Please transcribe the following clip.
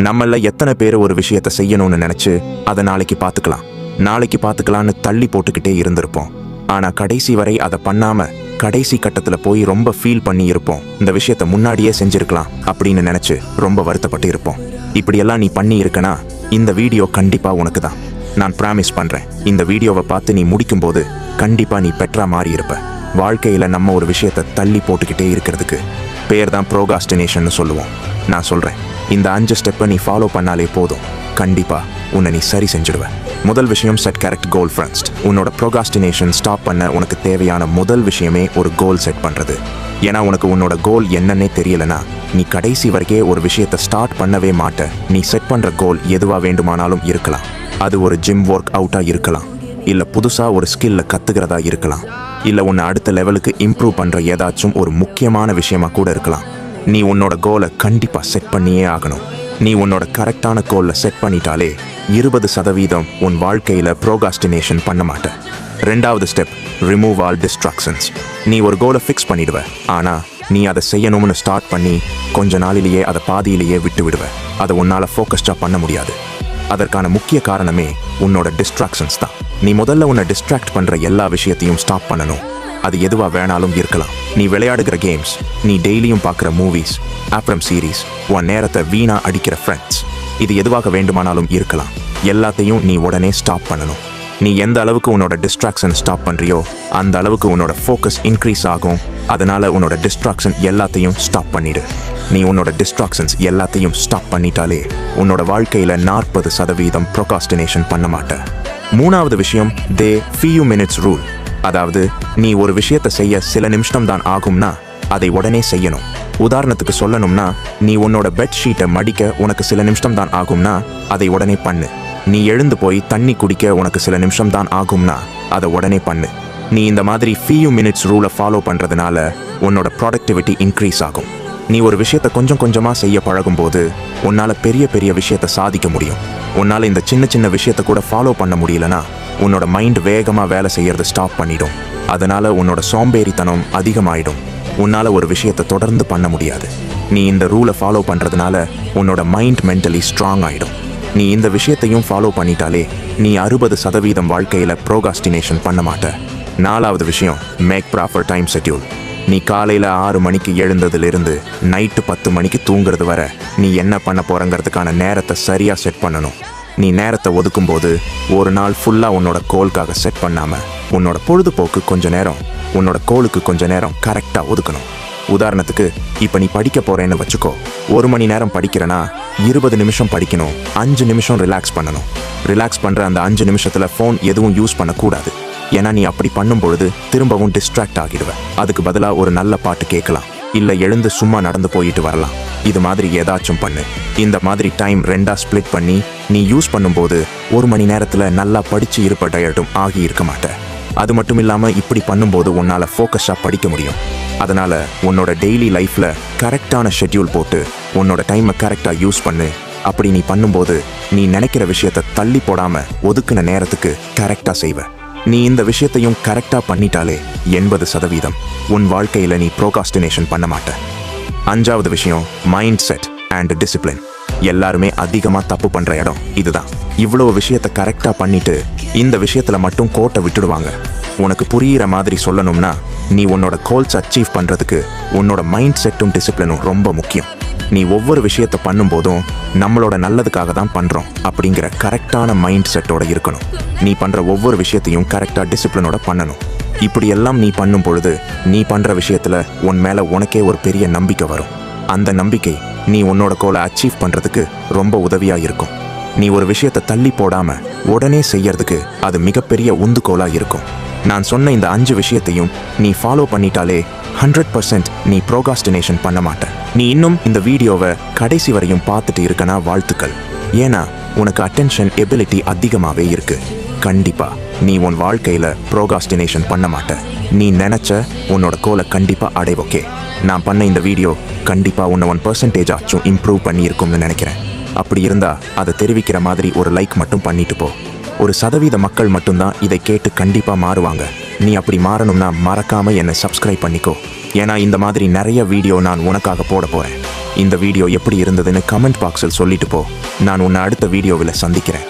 நம்மள எத்தனை பேர் ஒரு விஷயத்தை செய்யணும்னு நினைச்சு அதை நாளைக்கு பார்த்துக்கலாம்னு தள்ளி போட்டுக்கிட்டே இருந்திருப்போம். ஆனா கடைசி வரை அதை பண்ணாம கடைசி கட்டத்துல போய் ரொம்ப ஃபீல் பண்ணி இருப்போம். இந்த விஷயத்த முன்னாடியே செஞ்சிருக்கலாம் அப்படின்னு நினைச்சு ரொம்ப வருத்தப்பட்டு இருப்போம். இப்படியெல்லாம் நீ பண்ணி இருக்கனா இந்த வீடியோ கண்டிப்பா உனக்கு தான். நான் ப்ராமிஸ் பண்றேன், இந்த வீடியோவை பார்த்து நீ முடிக்கும்போது கண்டிப்பா நீ பெற்றா மாறி இருப்ப. வாழ்க்கையில நம்ம ஒரு விஷயத்தை தள்ளி போட்டுக்கிட்டே இருக்கிறதுக்கு பேர் தான் ப்ரோகாஸ்டினேஷன் சொல்லுவோம். நான் சொல்றேன், இந்த 5 ஸ்டெப்பை நீ ஃபாலோ பண்ணாலே போதும், கண்டிப்பா உன்னை நீ சரி செஞ்சிடுவ. முதல் விஷயம், செட் கரெக்ட் கோல் ஃபர்ஸ்ட். உன்னோட ப்ரோகாஸ்டினேஷன் ஸ்டாப் பண்ண உனக்கு தேவையான முதல் விஷயமே ஒரு கோல் செட் பண்றது. ஏன்னா உனக்கு உன்னோட கோல் என்னன்னே தெரியலனா நீ கடைசி வரைக்கே ஒரு விஷயத்தை ஸ்டார்ட் பண்ணவே மாட்ட. நீ செட் பண்ற கோல் எதுவா வேண்டுமானாலும் இருக்கலாம். அது ஒரு ஜிம் ஒர்க் அவுட்டா இருக்கலாம், இல்ல புதுசா ஒரு ஸ்கில்ல கத்துக்கிறதா இருக்கலாம், இல்ல உன்னை அடுத்த லெவலுக்கு இம்ப்ரூவ் பண்ற ஏதாச்சும் ஒரு முக்கியமான விஷயமா கூட இருக்கலாம். நீ உன்னோட கோலை கண்டிப்பா செட் பண்ணியே ஆகணும். நீ உன்னோட கரெக்டான கோல்ல செட் பண்ணிட்டாலே 20% உன் வாழ்க்கையில ப்ரோகாஸ்டினேஷன் பண்ண மாட்ட. ரெண்டாவது ஸ்டெப், ரிமூவ் ஆல் டிஸ்ட்ராக்ஷன்ஸ். நீ ஒரு கோலை ஃபிக்ஸ் பண்ணிடுவ, ஆனா நீ அதை செய்யணும்னு ஸ்டார்ட் பண்ணி கொஞ்ச நாளிலேயே அதை பாதியிலேயே விட்டு விடுவ. அதை உன்னால ஃபோக்கஸ்டா பண்ண முடியாது. அதற்கான முக்கிய காரணமே உன்னோட டிஸ்ட்ராக்ஷன்ஸ் தான். நீ முதல்ல உன்னை டிஸ்ட்ராக்ட் பண்ற எல்லா விஷயத்தையும் ஸ்டாப் பண்ணணும். அது எதுவா வேணாலும் இருக்கலாம். நீ விளையாடுகிற கேம்ஸ், நீ டெய்லியும் பார்க்குற மூவிஸ், அப்புறம் சீரீஸ், உன் நேரத்தை வீணா அடிக்கிற ஃப்ரெண்ட்ஸ், இது எதுவாக வேண்டுமானாலும் இருக்கலாம். எல்லாத்தையும் நீ உடனே ஸ்டாப் பண்ணணும். நீ எந்த அளவுக்கு உன்னோட டிஸ்ட்ராக்ஷன் ஸ்டாப் பண்றியோ அந்த அளவுக்கு உன்னோட ஃபோக்கஸ் இன்க்ரீஸ் ஆகும். அதனால உன்னோட டிஸ்ட்ராக்ஷன் எல்லாத்தையும் ஸ்டாப் பண்ணிடு. நீ உன்னோட டிஸ்ட்ராக்ஷன்ஸ் எல்லாத்தையும் ஸ்டாப் பண்ணிட்டாலே உன்னோட வாழ்க்கையில 40% ப்ரோகாஸ்டினேஷன் பண்ண மாட்ட. மூணாவது விஷயம், தே ஃபியூ மினிட்ஸ் ரூல். அதாவது நீ ஒரு விஷயத்தை செய்ய சில நிமிஷம் தான் ஆகும்னா அதை உடனே செய்யணும். உதாரணத்துக்கு சொல்லணும்னா, நீ உன்னோட பெட் ஷீட்டை மடிக்க உனக்கு சில நிமிஷம் தான் ஆகும்னா அதை உடனே பண்ணு. நீ எழுந்து போய் தண்ணி குடிக்க உனக்கு சில நிமிஷம் தான் ஆகும்னா அதை உடனே பண்ணு. நீ இந்த மாதிரி ஃபியூ மினிட்ஸ் ரூலை ஃபாலோ பண்றதுனால உன்னோட ப்ராடக்டிவிட்டி இன்க்ரீஸ் ஆகும். நீ ஒரு விஷயத்தை கொஞ்சம் கொஞ்சமா செய்ய பழகும்போது உன்னால பெரிய பெரிய விஷயத்தை சாதிக்க முடியும். உன்னால இந்த சின்ன சின்ன விஷயத்தை கூட ஃபாலோ பண்ண முடியலனா உன்னோட மைண்ட் வேகமா வேலை செய்யறது ஸ்டாப் பண்ணிடும். அதனால உன்னோட சோம்பேறித்தனம் அதிகமாயிடும். உன்னால ஒரு விஷயத்தை தொடர்ந்து பண்ண முடியாது. நீ இந்த ரூலை ஃபாலோ பண்றதுனால உன்னோட மைண்ட் மென்டலி ஸ்ட்ராங் ஆயிடும். நீ இந்த விஷயத்தையும் ஃபாலோ பண்ணிட்டாலே நீ 60% வாழ்க்கையில ப்ரோகாஸ்டினேஷன் பண்ண மாட்ட. நாலாவது விஷயம், மேக் ப்ராப்பர் டைம் ஷெட்யூல். நீ காலையில 6 மணிக்கு எழுந்ததிலிருந்து நைட்டு 10 மணிக்கு தூங்குறது வரை நீ என்ன பண்ண போறங்கிறதுக்கான நேரத்தை சரியா செட் பண்ணணும். நீ நேரத்தை ஒதுக்கும்போது ஒரு நாள் ஃபுல்லா உன்னோட கோலுக்காக செட் பண்ணாம உன்னோட பொழுதுபோக்கு கொஞ்ச நேரம், உன்னோட கோலுக்கு கொஞ்ச நேரம் கரெக்டா ஒதுக்கணும். உதாரணத்துக்கு, இப்ப நீ படிக்க போறேன்னு வச்சுக்கோ. 1 மணி நேரம் படிக்கிறனா 20 நிமிஷம் படிக்கணும், 5 நிமிஷம் ரிலாக்ஸ் பண்ணணும். ரிலாக்ஸ் பண்ற அந்த 5 நிமிஷத்துல ஃபோன் எதுவும் யூஸ் பண்ணக்கூடாது. ஏன்னா நீ அப்படி பண்ணும் பொழுது திரும்பவும் டிஸ்ட்ராக்ட் ஆகிடுவ. அதுக்கு பதிலா ஒரு நல்ல பாட்டு கேட்கலாம், இல்ல எழுந்து சும்மா நடந்து போயிட்டு வரலாம். இது மாதிரி ஏதாச்சும் பண்ணு. இந்த மாதிரி டைம் 2ஆ ஸ்பிளிட் பண்ணி நீ யூஸ் பண்ணும்போது 1 மணி நேரத்துல நல்லா படிச்சு இருப்ப டயர்டும் ஆகி இருக்க மாட்ட. அது மட்டும் இல்லாம இப்படி பண்ணும்போது உன்னால ஃபோக்கஸா படிக்க முடியும். அதனால உன்னோட டெய்லி லைஃப்ல கரெக்டான ஷெட்யூல் போட்டு உன்னோட டைமை கரெக்டா யூஸ் பண்ணு. அப்படி நீ பண்ணும்போது நீ நினைக்கிற விஷயத்த தள்ளி போடாம ஒதுக்குன நேரத்துக்கு கரெக்டா செய்வ. நீ இந்த விஷயத்தையும் கரெக்டா பண்ணிட்டாலே 80% உன் வாழ்க்கையில நீ ப்ரோகாஸ்டினேஷன் பண்ண மாட்ட. அஞ்சாவது விஷயம், மைண்ட் செட் அண்ட் டிசிப்ளின். எல்லாருமே அதிகமா தப்பு பண்ற இடம் இதுதான். இவ்வளவு விஷயத்தை கரெக்டா பண்ணிட்டு இந்த விஷயத்துல மட்டும் கோட்டை விட்டுடுவாங்க. உனக்கு புரியிற மாதிரி சொல்லணும்னா, நீ உன்னோட கோல்ஸ் அச்சீவ் பண்றதுக்கு உன்னோட மைண்ட் செட்டும் டிசிப்ளினும் ரொம்ப முக்கியம். நீ ஒவ்வொரு விஷயத்தை பண்ணும் போதும் நம்மளோட நல்லதுக்காக தான் பண்றோம் அப்படிங்கிற கரெக்டான மைண்ட் செட்டோட இருக்கணும். நீ பண்ற ஒவ்வொரு விஷயத்தையும் கரெக்டா டிசிப்ளினோட பண்ணணும். இப்படியெல்லாம் நீ பண்ணும் பொழுது நீ பண்ற விஷயத்துல உன் மேல உனக்கே ஒரு பெரிய நம்பிக்கை வரும். அந்த நம்பிக்கை நீ உன்னோட கோலை அச்சீவ் பண்றதுக்கு ரொம்ப உதவியா இருக்கும். நீ ஒரு விஷயத்தை தள்ளி போடாம உடனே செய்யறதுக்கு அது மிகப்பெரிய உந்துகோலா இருக்கும். நான் சொன்ன இந்த 5 விஷயத்தையும் நீ ஃபாலோ பண்ணிட்டாலே 100% நீ ப்ரோகாஸ்டினேஷன் பண்ண மாட்ட. நீ இன்னும் இந்த வீடியோவை கடைசி வரையும் பார்த்துட்டு இருக்கனா வாழ்த்துக்கள். ஏன்னா உனக்கு அட்டென்ஷன் எபிலிட்டி அதிகமாவே இருக்கு. கண்டிப்பா நீ உன் வாழ்க்கையில ப்ரோகாஸ்டினேஷன் பண்ண மாட்ட. நீ நினைச்ச உன்னோட கோலை கண்டிப்பா அடைவோக்கே. நான் பண்ண இந்த வீடியோ கண்டிப்பா உன்னை 1% ஆச்சும் இம்ப்ரூவ் பண்ணியிருக்கும்னு நினைக்கிறேன். அப்படி இருந்தா அதை தெரிவிக்கிற மாதிரி ஒரு லைக் மட்டும் பண்ணிட்டு போ. 1% மக்கள் மட்டும்தான் இதை கேட்டு கண்டிப்பா மாறுவாங்க. நீ அப்படி மாறணும்னா மறக்காம என்னை சப்ஸ்கிரைப் பண்ணிக்கோ. ஏன்னா இந்த மாதிரி நிறைய வீடியோ நான் உனக்காக போட போறேன். இந்த வீடியோ எப்படி இருந்ததுன்னு கமெண்ட் பாக்ஸில் சொல்லிட்டு போ. நான் உன்னை அடுத்த வீடியோவில் சந்திக்கிறேன்.